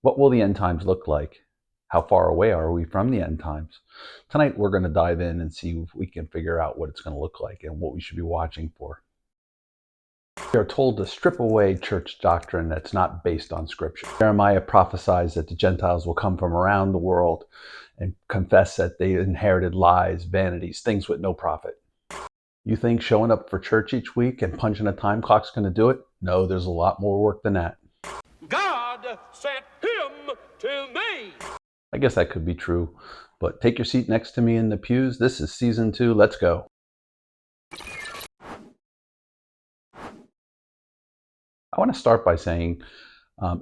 What will the end times look like? How far away are we from the end times? Tonight, we're going to dive in and see if we can figure out what it's going to look like and what we should be watching for. We are told to strip away church doctrine that's not based on Scripture. Jeremiah prophesies that the Gentiles will come from around the world and confess that they inherited lies, vanities, things with no profit. You think showing up for church each week and punching a time clock's going to do it? No, there's a lot more work than that. God sent him to me. I guess that could be true, but take your seat next to me in the pews. This is season 2. Let's go. I want to start by saying,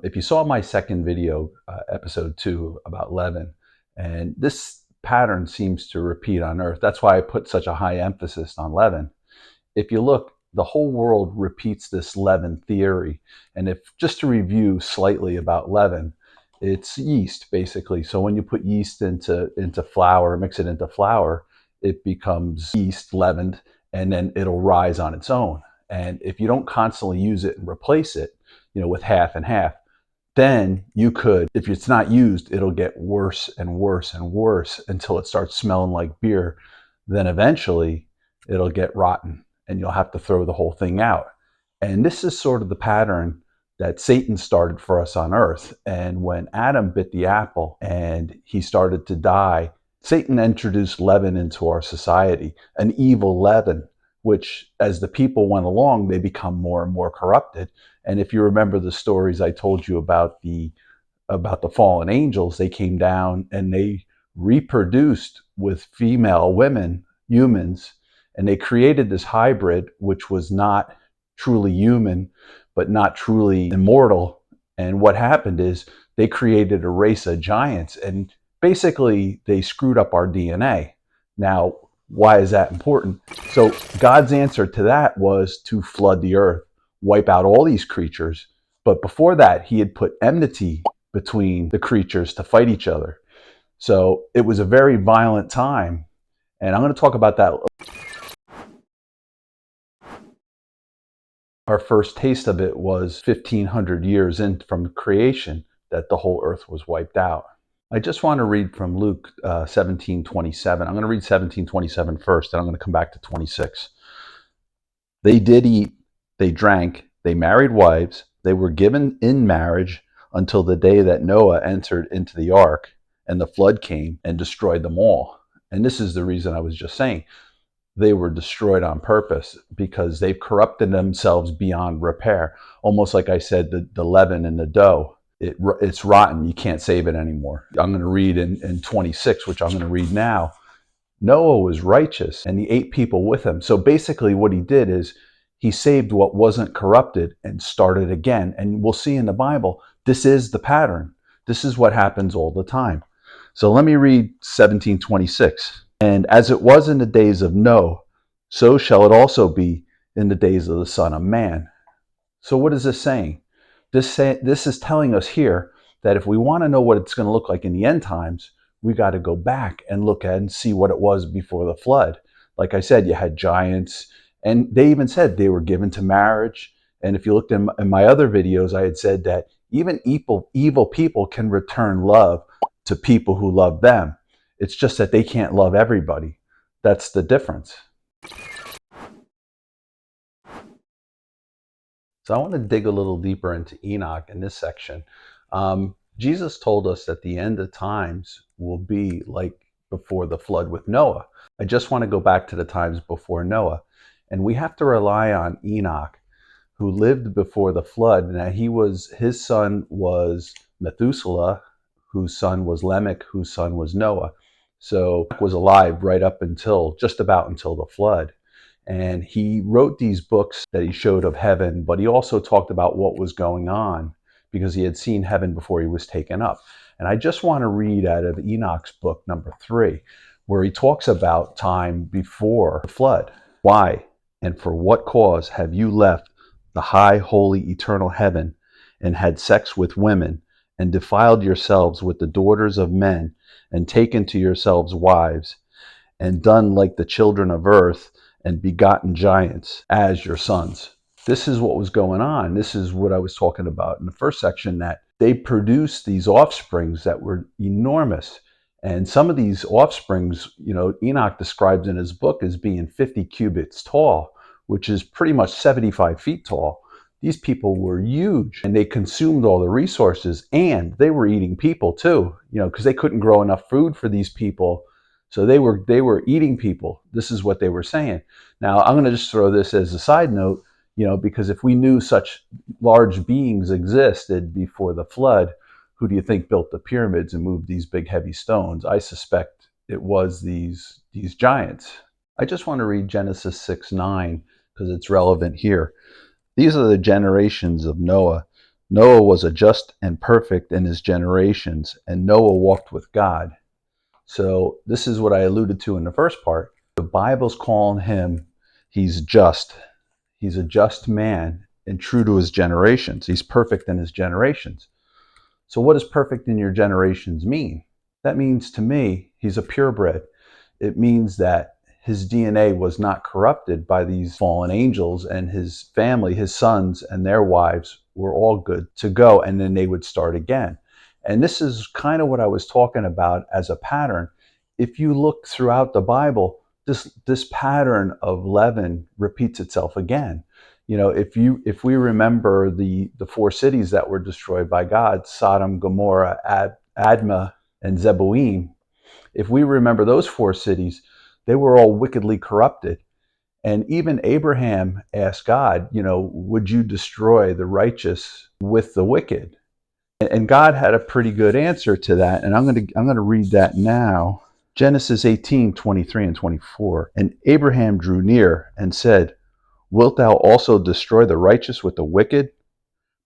if you saw my second video, episode 2 about leaven, and this pattern seems to repeat on earth. That's why I put such a high emphasis on leaven. If you look, the whole world repeats this leaven theory. And if just to review slightly about leaven, it's yeast basically. So when you put yeast into flour, mix it into flour, it becomes yeast leavened, and then it'll rise on its own. And if you don't constantly use it and replace it, with half and half, then you could, if it's not used, it'll get worse and worse and worse until it starts smelling like beer. Then eventually it'll get rotten and you'll have to throw the whole thing out. And this is sort of the pattern that Satan started for us on earth. And when Adam bit the apple and he started to die, Satan introduced leaven into our society, an evil leaven, which as the people went along, they become more and more corrupted. And if you remember the stories I told you about the fallen angels, they came down and they reproduced with female women, humans, and they created this hybrid, which was not truly human, but not truly immortal. And what happened is they created a race of giants, and basically they screwed up our DNA. Now, why is that important? So God's answer to that was to flood the earth, wipe out all these creatures. But before that, he had put enmity between the creatures to fight each other. So it was a very violent time. And I'm going to talk about that. Our first taste of it was 1,500 years in from creation, that the whole earth was wiped out. I just want to read from Luke 17:27. I'm going to read 17:27 first, and I'm going to come back to 26. They did eat, they drank, they married wives, they were given in marriage until the day that Noah entered into the ark, and the flood came and destroyed them all. And this is the reason I was just saying. They were destroyed on purpose because they've corrupted themselves beyond repair. Almost like I said, the leaven in the dough, it's rotten. You can't save it anymore. I'm going to read in 26, which I'm going to read now. Noah was righteous and the 8 people with him. So basically what he did is he saved what wasn't corrupted and started again. And we'll see in the Bible, this is the pattern. This is what happens all the time. So let me read 17:26. And as it was in the days of Noah, so shall it also be in the days of the Son of Man. So what is this saying? This is telling us here that if we want to know what it's going to look like in the end times, we got to go back and look at and see what it was before the flood. Like I said, you had giants, and they even said they were given to marriage. And if you looked in my other videos, I had said that even evil people can return love to people who love them. It's just that they can't love everybody. That's the difference. So I want to dig a little deeper into Enoch in this section. Jesus told us that the end of times will be like before the flood with Noah. I just want to go back to the times before Noah. And we have to rely on Enoch, who lived before the flood. Now his son was Methuselah, whose son was Lamech, whose son was Noah. So he was alive right up until, just about until the flood. And he wrote these books that he showed of heaven, but he also talked about what was going on because he had seen heaven before he was taken up. And I just want to read out of Enoch's book, number 3, where he talks about time before the flood. Why and for what cause have you left the high, holy, eternal heaven and had sex with women and defiled yourselves with the daughters of men and taken to yourselves wives and done like the children of earth and begotten giants as your sons? This is what was going on. This is what I was talking about in the first section, that they produced these offsprings that were enormous. And some of these offsprings, Enoch describes in his book as being 50 cubits tall, which is pretty much 75 feet tall. These people were huge, and they consumed all the resources, and they were eating people too, because they couldn't grow enough food for these people. So they were eating people. This is what they were saying. Now, I'm going to just throw this as a side note, because if we knew such large beings existed before the flood, who do you think built the pyramids and moved these big heavy stones? I suspect it was these giants. I just want to read Genesis 6:9 because it's relevant here. These are the generations of Noah. Noah was a just and perfect in his generations, and Noah walked with God. So this is what I alluded to in the first part. The Bible's calling him, he's just. He's a just man and true to his generations. He's perfect in his generations. So what does perfect in your generations mean? That means to me, he's a purebred. It means that his DNA was not corrupted by these fallen angels, and his family, his sons and their wives were all good to go, and then they would start again. And this is kind of what I was talking about as a pattern. If you look throughout the Bible, this pattern of leaven repeats itself again. If we remember the four cities that were destroyed by God, Sodom, Gomorrah, Admah, and Zeboim, if we remember those four cities, they were all wickedly corrupted. And even Abraham asked God, would you destroy the righteous with the wicked? And God had a pretty good answer to that. And I'm going to read that now. Genesis 18:23 and 24. And Abraham drew near and said, wilt thou also destroy the righteous with the wicked?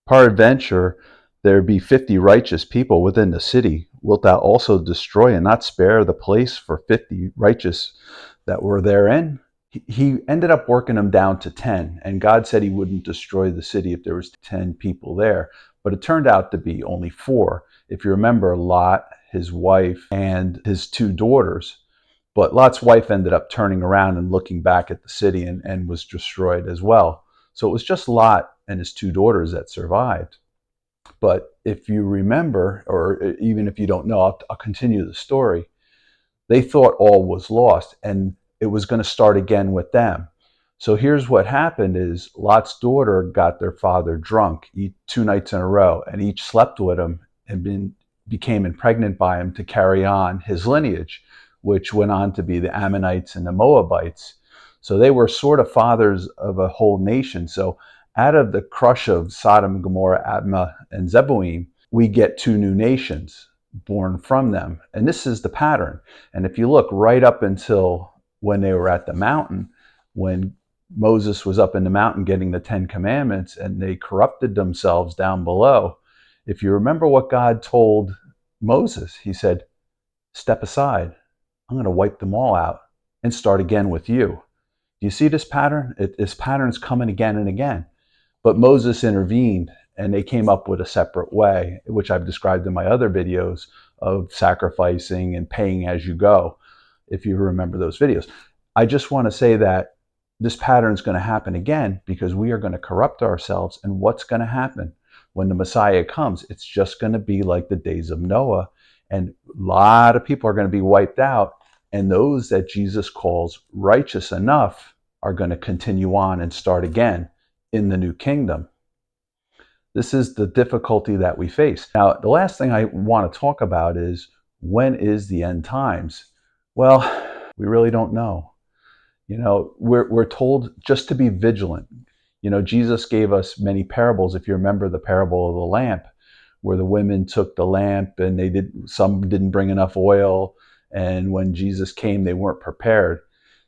Peradventure there be 50 righteous people within the city. Wilt thou also destroy and not spare the place for 50 righteous that were therein? He ended up working them down to 10, and God said he wouldn't destroy the city if there was 10 people there. But it turned out to be only 4. If you remember, Lot, his wife, and his 2 daughters. But Lot's wife ended up turning around and looking back at the city and was destroyed as well. So it was just Lot and his 2 daughters that survived. But if you remember, or even if you don't know, I'll continue the story. They thought all was lost, and it was going to start again with them. So here's what happened is Lot's daughter got their father drunk 2 nights in a row, and each slept with him and became impregnant by him to carry on his lineage, which went on to be the Ammonites and the Moabites. So they were sort of fathers of a whole nation. So out of the crush of Sodom, Gomorrah, Admah, and Zeboim, we get 2 new nations born from them. And this is the pattern. And if you look right up until when they were at the mountain, when Moses was up in the mountain getting the 10 commandments and they corrupted themselves down below, if you remember what God told Moses, he said, step aside. I'm going to wipe them all out and start again with you. Do you see this pattern? This pattern's coming again and again. But Moses intervened, and they came up with a separate way, which I've described in my other videos of sacrificing and paying as you go, if you remember those videos. I just want to say that this pattern is going to happen again because we are going to corrupt ourselves. And what's going to happen when the Messiah comes? It's just going to be like the days of Noah, and a lot of people are going to be wiped out. And those that Jesus calls righteous enough are going to continue on and start again in the new kingdom. This is the difficulty that we face. Now, the last thing I want to talk about is, when is the end times? Well, we really don't know. We're told just to be vigilant. Jesus gave us many parables. If you remember the parable of the lamp, where the women took the lamp and some didn't bring enough oil, and when Jesus came, they weren't prepared.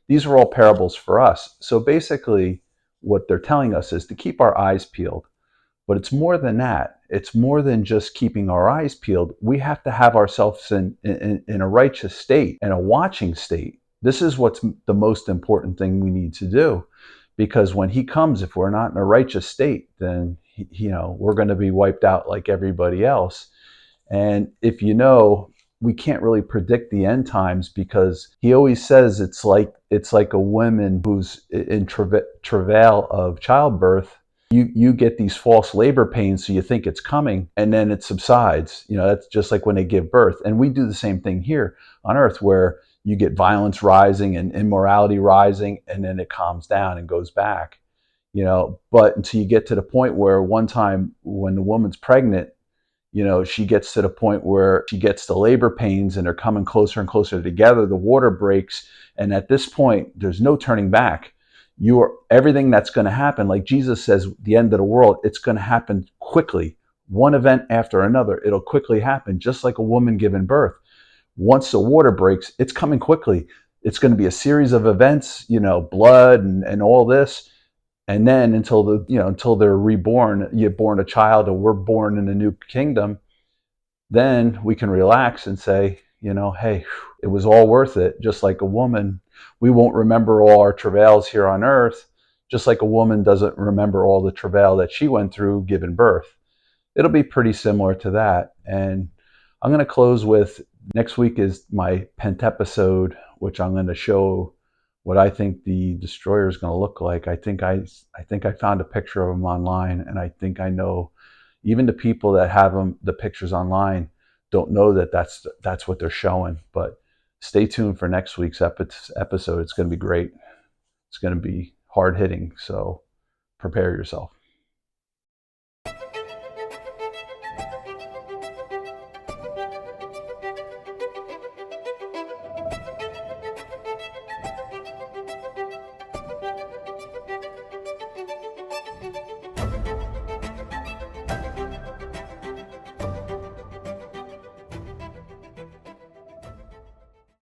These are all parables for us. So basically, what they're telling us is to keep our eyes peeled. But it's more than that. It's more than just keeping our eyes peeled. We have to have ourselves in a righteous state and a watching state. This is what's the most important thing we need to do. Because when he comes, if we're not in a righteous state, then we're going to be wiped out like everybody else. And if we can't really predict the end times, because he always says it's like a woman who's in travail of childbirth, You get these false labor pains, so you think it's coming, and then it subsides. That's just like when they give birth. And we do the same thing here on earth, where you get violence rising and immorality rising, and then it calms down and goes back. But until you get to the point where one time when the woman's pregnant, she gets to the point where she gets the labor pains and they're coming closer and closer together, the water breaks, and at this point there's no turning back. Everything that's going to happen, like Jesus says, the end of the world, it's going to happen quickly, one event after another. It'll quickly happen, just like a woman giving birth. Once the water breaks, it's coming quickly. It's going to be a series of events, blood and all this. And then until they're reborn, you're born a child, or we're born in a new kingdom, then we can relax and say, hey, it was all worth it. Just like a woman, we won't remember all our travails here on earth, just like a woman doesn't remember all the travail that she went through giving birth. It'll be pretty similar to that. And I'm going to close with, next week is my Pent episode, which I'm going to show what I think the destroyer is going to look like. I think I found a picture of him online, and I think I know even the people that have the pictures online don't know that that's what they're showing. But stay tuned for next week's episode. It's going to be great. It's going to be hard hitting. So prepare yourself.